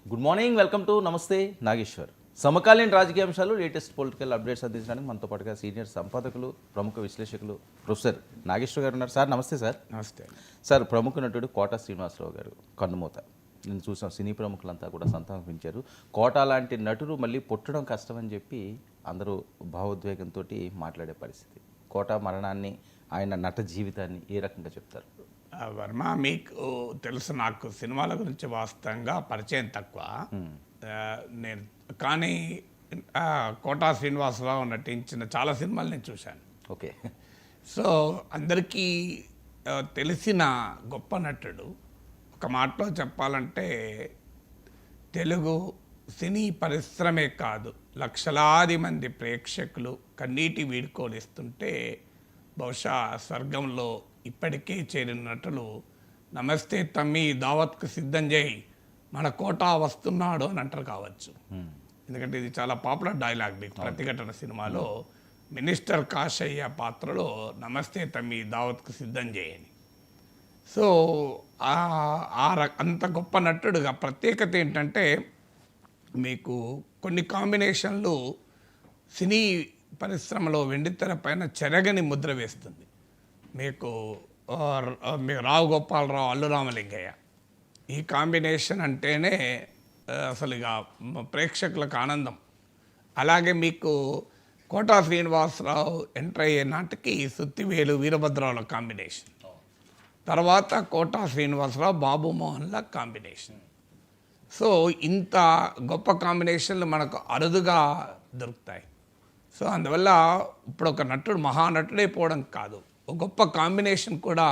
Good morning, welcome to నమస్తే నాగేశ్వర్. సమకాలీన రాజకీయ అంశాలు, లేటెస్ట్ పొలిటికల్ అప్డేట్స్ అందించడానికి మనతో పాటుగా సీనియర్ సంపాదకులు, ప్రముఖ విశ్లేషకులు ప్రొఫెసర్ నాగేశ్వర్ గారు ఉన్నారు. సార్ నమస్తే. సార్ నమస్తే. సార్, ప్రముఖ నటుడు కోట శ్రీనివాసరావు గారు కన్నుమూత. నేను చూసాం, సినీ ప్రముఖులంతా కూడా సంతాపించారు. కోట లాంటి నటుడు మళ్ళీ పుట్టడం కష్టమని చెప్పి అందరూ భావోద్వేగంతో మాట్లాడే పరిస్థితి. కోట మరణాన్ని, ఆయన నట జీవితాన్ని ఏ రకంగా చెప్తారు? వర్మ, మీకు తెలుసు, నాకు సినిమాల గురించి వాస్తవంగా పరిచయం తక్కువ. నేను కానీ కోటా శ్రీనివాసరావు నటించిన చాలా సినిమాలు నేను చూశాను. ఓకే. సో అందరికీ తెలిసిన గొప్ప నటుడు. ఒక మాటలో చెప్పాలంటే తెలుగు సినీ పరిశ్రమే కాదు, లక్షలాది మంది ప్రేక్షకులు కన్నీటి వీడుకోలిస్తుంటే బహుశా స్వర్గంలో ఇప్పటికే చేరిన నటులు నమస్తే తమ్మి, దావత్కు సిద్ధం చేయి, మన కోటా వస్తున్నాడు అని అంటారు కావచ్చు. ఎందుకంటే ఇది చాలా పాపులర్ డైలాగ్. మీకు ప్రతిఘటన సినిమాలో మినిస్టర్ కాశయ్య పాత్రలో నమస్తే తమ్మి, దావత్కు సిద్ధం చేయని. సో అంత గొప్ప నటుడుగా ప్రత్యేకత ఏంటంటే, మీకు కొన్ని కాంబినేషన్లు సినీ పరిశ్రమలో వెండితెర పైన చెరగని ముద్ర వేస్తుంది. మీకు రావు గోపాలరావు, అల్లు రామలింగయ్య, ఈ కాంబినేషన్ అంటేనే అసలు ఇక ప్రేక్షకులకు ఆనందం. అలాగే మీకు కోటా శ్రీనివాసరావు ఎంటర్ అయ్యే నాటికి సుత్తివేలు, వీరభద్రరావుల కాంబినేషన్, తర్వాత కోటా శ్రీనివాసరావు, బాబు మోహన్ల కాంబినేషన్. సో ఇంత గొప్ప కాంబినేషన్లు మనకు అరుదుగా దొరుకుతాయి. సో అందువల్ల ఇప్పుడు ఒక నటుడు మహానటుడే పోవడం కాదు, ఒక గొప్ప కాంబినేషన్ కూడా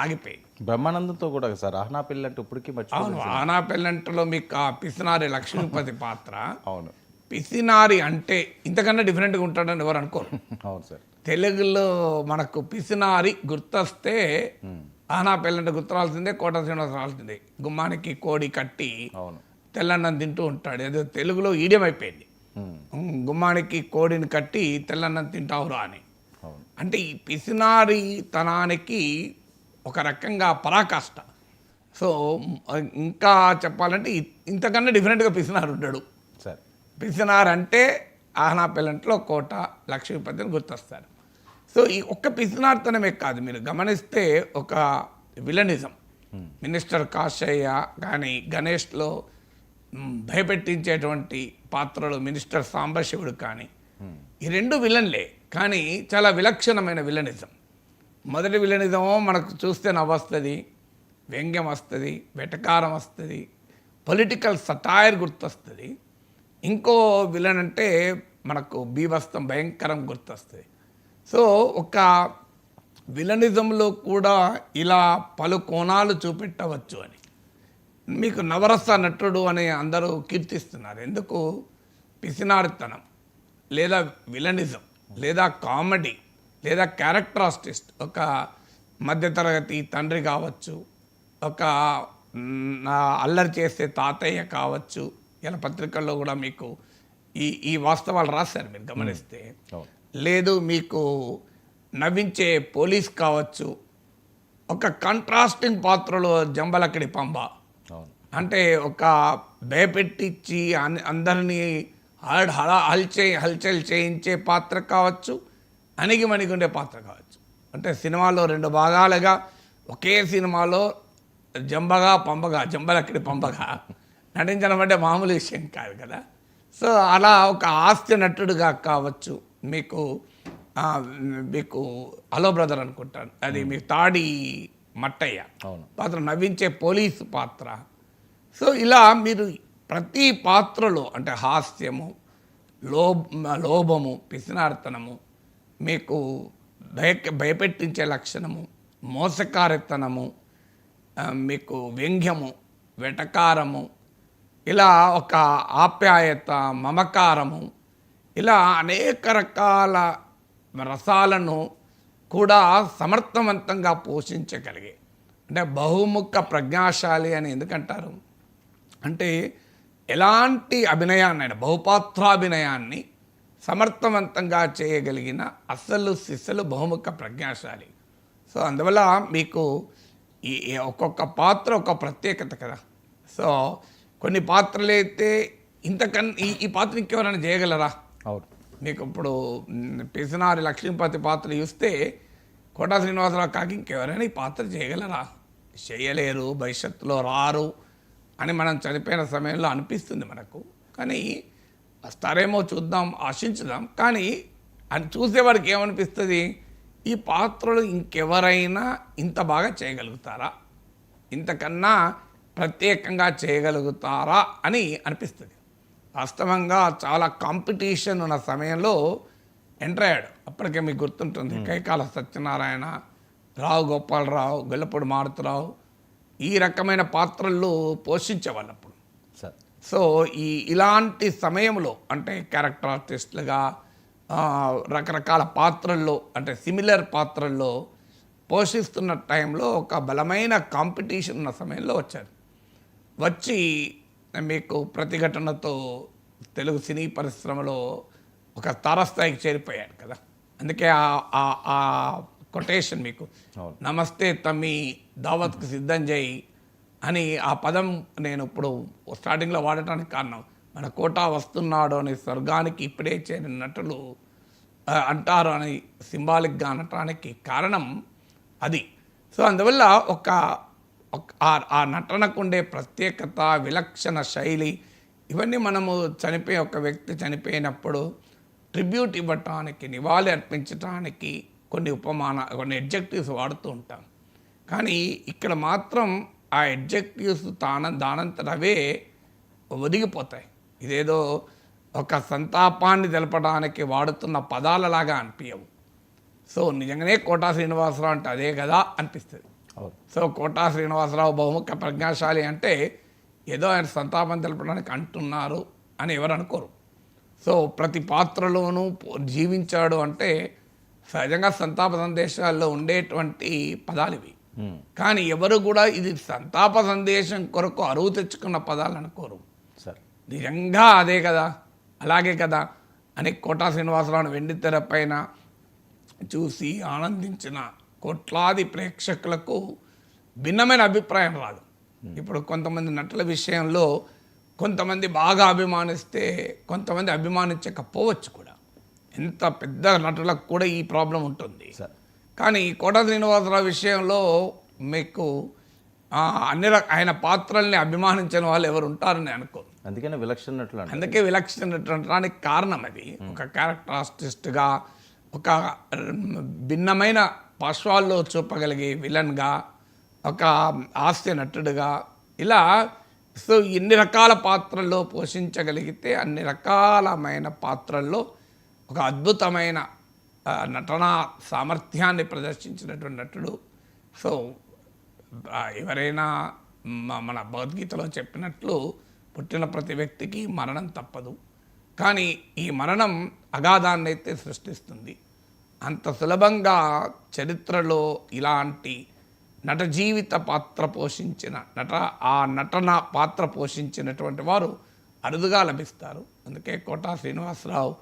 ఆగిపోయింది. బ్రహ్మానందంతో కూడా సార్ ఆహనా పెళ్ళంటే ఇప్పటికీ అవును, ఆహనా పెళ్ళంటలో మీకు ఆ పిసినారి లక్ష్మీపతి పాత్ర. అవును, పిసినారి అంటే ఇంతకన్నా డిఫరెంట్గా ఉంటాడని ఎవరు అనుకోరు. అవును సార్. తెలుగులో మనకు పిసినారి గుర్తొస్తే ఆహనా పెళ్ళంటే గుర్తురాల్సిందే, కోట శ్రీనివాస రాల్సిందే. గుమ్మానికి కోడి కట్టి తెల్లన్నం తింటూ ఉంటాడు. ఏదో తెలుగులో ఈడియం అయిపోయింది, గుమ్మానికి కోడిని కట్టి తెల్లన్నం తింటావురా అని. అంటే ఈ పిసినారి తనానికి ఒక రకంగా పరాకాష్ట. సో ఇంకా చెప్పాలంటే ఇంతకన్నా డిఫరెంట్గా పిసినారు ఉంటాడు. పిసినారు అంటే ఆహనా పెళ్ళంట్లో కోట లక్ష్మీపతిని గుర్తొస్తారు. సో ఈ ఒక్క పిసినార్తనమే కాదు, మీరు గమనిస్తే ఒక విలనిజం. మినిస్టర్ కాశయ్య కానీ, గణేష్లో భయపెట్టించేటువంటి పాత్రలు మినిస్టర్ సాంబశివుడు కానీ, ఈ రెండు విలన్లే, కానీ చాలా విలక్షణమైన విలనిజం. మొదటి విలనిజమో మనకు చూస్తే నవ్వొస్తుంది, వ్యంగ్యం వస్తుంది, వెటకారం వస్తుంది, పొలిటికల్ సటైర్ గుర్తొస్తుంది. ఇంకో విలన్ అంటే మనకు బీభత్సం, భయంకరం గుర్తొస్తుంది. సో ఒక విలనిజంలో కూడా ఇలా పలు కోణాలు చూపెట్టవచ్చు అని మీకు నవరస నటుడు అని అందరూ కీర్తిస్తున్నారు. ఎందుకు? పిసినారితనం లేదా విలనిజం లేదా కామెడీ లేదా క్యారెక్టర్ ఆర్టిస్ట్, ఒక మధ్యతరగతి తండ్రి కావచ్చు, ఒక అల్లరి చేసే తాతయ్య కావచ్చు. ఇలా పత్రికల్లో కూడా మీకు ఈ వాస్తవాలు రాశారు, మీరు గమనిస్తే. లేదు, మీకు నవ్వించే పోలీస్ కావచ్చు, ఒక కాంట్రాస్టింగ్ పాత్రలో జంబలక్కడి పంబ అంటే ఒక భయపెట్టించి అందరినీ హల్చల్ చేయించే పాత్ర కావచ్చు, అణిగిమణిగుండే పాత్ర కావచ్చు. అంటే సినిమాలో రెండు భాగాలుగా ఒకే సినిమాలో జంబగా పంబగా, జంబలక్కడి పంబగా నటించడం అంటే మామూలు విషయం కాదు కదా. సో అలా ఒక హాస్య నటుడుగా కావచ్చు. మీకు హలో బ్రదర్ అనుకుంటాను, అది మీకు తాడి మట్టయ్య పాత్ర, నవ్వించే పోలీసు పాత్ర. సో ఇలా మీరు ప్రతి పాత్రలో అంటే హాస్యము, లోభము, పిసినార్తనము, మీకు భయపెట్టించే లక్షణము, మోసకారితనము, మీకు వ్యంగ్యము, వెటకారము, ఇలా ఒక ఆప్యాయత, మమకారము, ఇలా అనేక రకాల రసాలను కూడా సమర్థవంతంగా పోషించగలిగే, అంటే బహుముఖ ప్రజ్ఞాశాలి అని ఎందుకంటారు అంటే, ఎలాంటి అభినయాన్ని, బహుపాత్రాభినయాన్ని సమర్థవంతంగా చేయగలిగిన అసలు సిసలు బహుముఖ ప్రజ్ఞాశాలి. సో అందువల్ల మీకు ఈ ఒక్కొక్క పాత్ర ఒక ప్రత్యేకత కదా. సో కొన్ని పాత్రలు అయితే ఇంతకన్నా ఈ పాత్ర ఇంకెవరైనా చేయగలరా? అవును. మీకు ఇప్పుడు పిసినారి లక్ష్మీపతి పాత్ర చూస్తే కోటా శ్రీనివాసరావు కాక ఇంకెవరైనా ఈ పాత్ర చేయగలరా? చేయలేరు, భవిష్యత్తులో రారు అని మనం చనిపోయిన సమయంలో అనిపిస్తుంది మనకు. కానీ వస్తారేమో చూద్దాం, ఆశించుదాం. కానీ అని చూసేవాడికి ఏమనిపిస్తుంది, ఈ పాత్రలు ఇంకెవరైనా ఇంత బాగా చేయగలుగుతారా, ఇంతకన్నా ప్రత్యేకంగా చేయగలుగుతారా అని అనిపిస్తుంది. వాస్తవంగా చాలా కాంపిటీషన్ ఉన్న సమయంలో ఎంటర్ అయ్యాడు. అప్పటికే మీకు గుర్తుంటుంది, కైకాల సత్యనారాయణ, రావు గోపాలరావు, గొల్లపూడి మారుతిరావు ఈ రకమైన పాత్రలు పోషించేవాళ్ళు అప్పుడు. సార్ సో ఇలాంటి సమయంలో అంటే క్యారెక్టర్ ఆర్టిస్టులుగా రకరకాల పాత్రల్లో అంటే సిమిలర్ పాత్రల్లో పోషిస్తున్న టైంలో ఒక బలమైన కాంపిటీషన్ ఉన్న సమయంలో వచ్చారు. వచ్చి మీకు ప్రతిఘటనతో తెలుగు సినీ పరిశ్రమలో ఒక తారస్థాయికి చేరిపోయాడు కదా. అందుకే ఆ కొటేషన్ మీకు నమస్తే తమ్మి దావత్కు సిద్ధం చేయి అని ఆ పదం నేను ఇప్పుడు స్టార్టింగ్లో వాడటానికి కారణం, మన కోటా వస్తున్నాడు అని స్వర్గానికి ఇప్పుడే చేరిన నటులు అంటారు అని సింబాలిక్గా అనటానికి కారణం అది. సో అందువల్ల ఆ నటనకు ఉండే ప్రత్యేకత, విలక్షణ శైలి ఇవన్నీ మనము ఒక వ్యక్తి చనిపోయినప్పుడు ట్రిబ్యూట్ ఇవ్వటానికి, నివాళి అర్పించటానికి కొన్ని ఎడ్జెక్టివ్స్ వాడుతూ ఉంటాం. కానీ ఇక్కడ మాత్రం ఆ ఎడ్జెక్టివ్స్ దానంతటవే ఒదిగిపోతాయి. ఇదేదో ఒక సంతాపాన్ని తెలపడానికి వాడుతున్న పదాలలాగా అనిపించవు. సో నిజంగానే కోటా శ్రీనివాసరావు అంటే అదే కదా అనిపిస్తుంది. సో కోటా శ్రీనివాసరావు బహుముఖ ప్రజ్ఞాశాలి అంటే ఏదో ఆయన సంతాపం తెలపడానికి అంటున్నారు అని ఎవరు అనుకోరు. సో ప్రతి పాత్రలోనూ జీవించాడు అంటే సహజంగా సంతాప సందేశాల్లో ఉండేటువంటి పదాలు ఇవి. కానీ ఎవరు కూడా ఇది సంతాప సందేశం కొరకు అరువు తెచ్చుకున్న పదాలు అనుకోరు. నిజంగా అదే కదా, అలాగే కదా అని కోటా శ్రీనివాసరావుని వెండితెర పైన చూసి ఆనందించిన కోట్లాది ప్రేక్షకులకు భిన్నమైన అభిప్రాయం రాదు. ఇప్పుడు కొంతమంది నటుల విషయంలో కొంతమంది బాగా అభిమానిస్తే కొంతమంది అభిమానించకపోవచ్చు కూడా. ఎంత పెద్ద నటులకు కూడా ఈ ప్రాబ్లం ఉంటుంది. కానీ కోటా శ్రీనివాసరావు విషయంలో మీకు ఆయన పాత్రల్ని అభిమానించిన వాళ్ళు ఎవరు ఉంటారని అనుకో. అందుకే విలక్షణ నటులు అనడానికి కారణం అది. ఒక క్యారెక్టర్ ఆర్టిస్ట్గా, ఒక భిన్నమైన పార్శ్వాల్లో చూపగలిగే విలన్గా, ఒక హాస్య నటుడుగా, ఇలా సో ఎన్ని రకాల పాత్రల్లో పోషించగలిగితే అన్ని రకాలమైన పాత్రల్లో ఒక అద్భుతమైన నటనా సామర్థ్యాన్ని ప్రదర్శించినటువంటి నటుడు. సో ఎవరైనా మన భగవద్గీతలో చెప్పినట్లు పుట్టిన ప్రతి వ్యక్తికి మరణం తప్పదు. కానీ ఈ మరణం అగాధాన్ని అయితే సృష్టిస్తుంది. అంత సులభంగా చరిత్రలో ఇలాంటి నట జీవిత పాత్ర పోషించిన నటన పాత్ర పోషించినటువంటి వారు అరుదుగా లభిస్తారు. అందుకే కోటా శ్రీనివాసరావు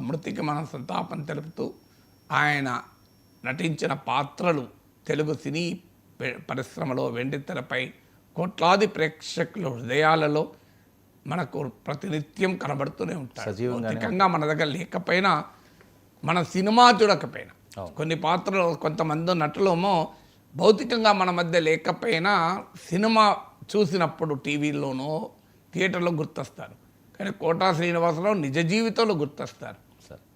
మృతికి మనం సంతాపం తెలుపుతూ ఆయన నటించిన పాత్రలు తెలుగు సినీ పరిశ్రమలో వెండితెరపై కోట్లాది ప్రేక్షకుల హృదయాలలో మనకు ప్రతినిత్యం కనబడుతూనే ఉంటారు. భౌతికంగా మన దగ్గర లేకపోయినా, మన సినిమా చూడకపోయినా, కొన్ని పాత్రలు కొంతమంది నటులేమో భౌతికంగా మన మధ్య లేకపోయినా సినిమా చూసినప్పుడు టీవీలోనో థియేటర్లో గుర్తొస్తారు. కానీ కోటా శ్రీనివాసరావు నిజ జీవితంలో గుర్తొస్తారు.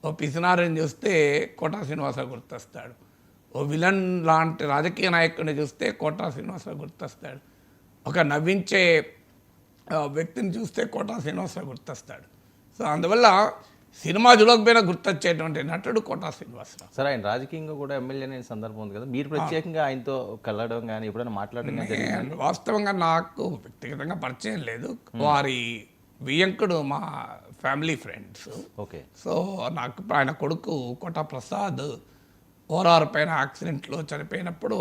ఓ పిసినారిని చూస్తే కోటా శ్రీనివాసరావు గుర్తొస్తాడు. ఓ విలన్ లాంటి రాజకీయ నాయకుడిని చూస్తే కోటా శ్రీనివాసరావు గుర్తొస్తాడు. ఒక నవ్వించే వ్యక్తిని చూస్తే కోటా శ్రీనివాసరావు గుర్తొస్తాడు. సో అందువల్ల సినిమా చూడకపోయినా గుర్తొచ్చేటువంటి నటుడు కోటా శ్రీనివాసరావు. సరే, ఆయన రాజకీయంగా కూడా ఎమ్మెల్యే అనే సందర్భం ఉంది కదా, మీరు ప్రత్యేకంగా ఆయనతో కలవడం కానీ ఎప్పుడైనా మాట్లాడడం కానీ? వాస్తవంగా నాకు వ్యక్తిగతంగా పరిచయం లేదు. వారి వియంకుడు మా ఫ్యామిలీ ఫ్రెండ్స్. ఓకే. సో నాకు ఆయన కొడుకు కోటా ప్రసాద్ ఓఆర్ఆర్ పైన యాక్సిడెంట్లో చనిపోయినప్పుడు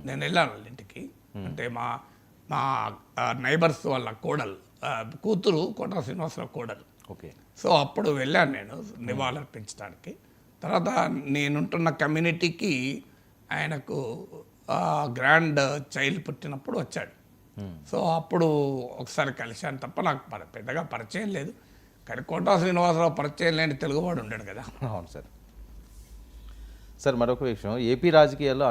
నేను వెళ్ళాను వాళ్ళ ఇంటికి. అంటే మా నైబర్స్ వాళ్ళ కూతురు కోటా శ్రీనివాసరావు కోడలు. ఓకే. సో అప్పుడు వెళ్ళాను నేను నివాళులర్పించడానికి. తర్వాత నేనుంటున్న కమ్యూనిటీకి ఆయనకు గ్రాండ్ చైల్డ్ పుట్టినప్పుడు వచ్చాడు. సో అప్పుడు ఒకసారి కలిశాను తప్ప నాకు పెద్దగా పరిచయం లేదు. కానీ కోటా శ్రీనివాసరావు పరిచయం లేని తెలుగువాడు ఉండడు కదా. అవును సార్. సార్ మరొక విషయం, ఏపీ రాజకీయాల్లో